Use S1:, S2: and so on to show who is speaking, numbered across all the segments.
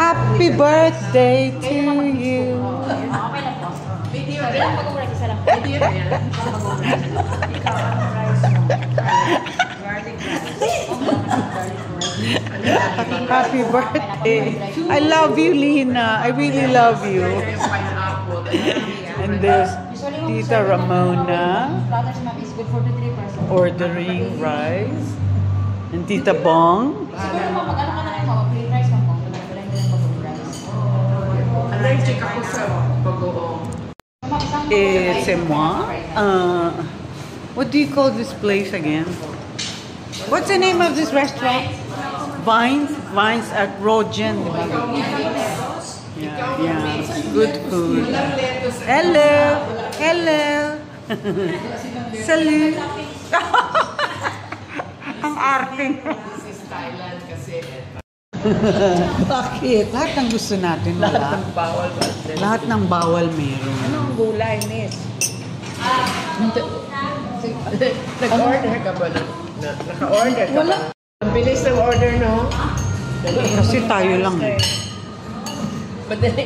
S1: Happy birthday to you. Happy birthday. I love you, Lina. I really love you. And there's Tita Ramona ordering rice. And Tita Bong. Et c'est moi. What do you call this place again? What's the name of this restaurant? Vines at Rogen. Yeah. Good food. Hello. Salut. Ang arte. Bakit? Lahat ng gusto natin wala. Lahat ng bawal meron.
S2: Anong gulay, miss? Nag-order ka ba? Naka-order ka ba? Ang bilis ng order, no?
S1: Kasi tayo lang.
S2: Madali.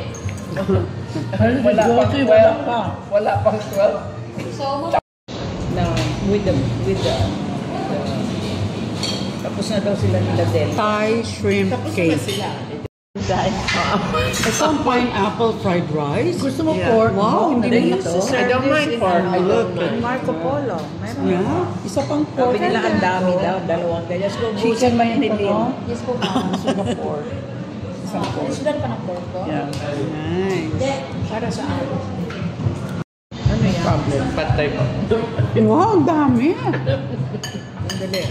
S2: Wala pang 12.
S3: So,
S2: No, with the tapos na daw sila nila Del.
S1: Thai shrimp cake. Ito ang pineapple fried rice.
S2: Gusto mo pork?
S1: Wow, hindi mo ito.
S2: I don't mind pork. I love it.
S3: Marco Polo.
S1: Yeah.
S3: Isa pang pork.
S2: Sabi nila ang dami daw, dalawang kaya. Just go chicken ba yung nilin?
S3: Yes po ba?
S2: Singapore. Isang pork.
S3: Sudan pa ng pork ko?
S2: Yeah.
S1: Nice.
S3: Para saan?
S2: Ano yan? Problem. Patay pa.
S1: Wow, ang dami.
S2: Ang dali.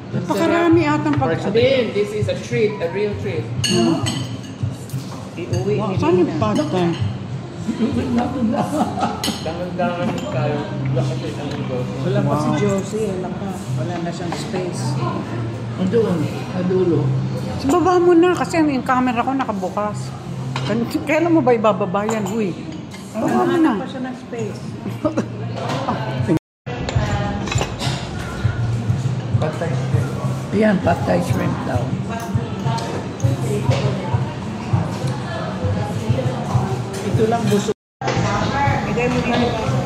S1: Napakarami atang
S2: Then, this is a treat, a real treat. Iuwi
S1: Wow,
S2: ni
S1: saan yung
S2: Lina.
S1: patay?
S2: Dangan-dangan kayo. Lakasay ang Josie.
S3: Wala pa si Josie. Wala na siyang space.
S2: Doon, dulo.
S1: Sa baba mo na kasi yung camera ko nakabukas. Kailan mo ba ibababa yan? Uy, baba mo na.
S3: Wala pa siya ng space.
S2: Patay shrimp. Yan, patay shrimp daw. Ito lang buso.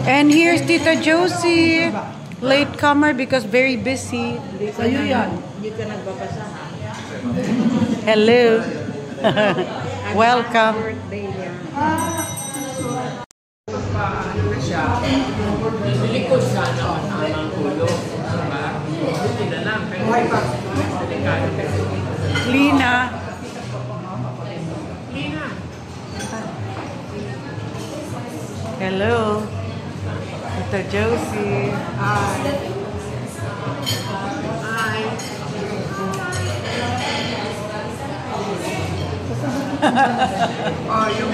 S1: And here's Tita Josie. Late comer because very busy.
S2: Sa'yo yan.
S3: Hindi ka nagbabasa ha?
S1: Hello. Welcome.
S3: Birthday niya.
S2: Likod sana ang ulo. Buti na lang.
S1: Lina. Hello. Tita Josie.
S2: Oh, yung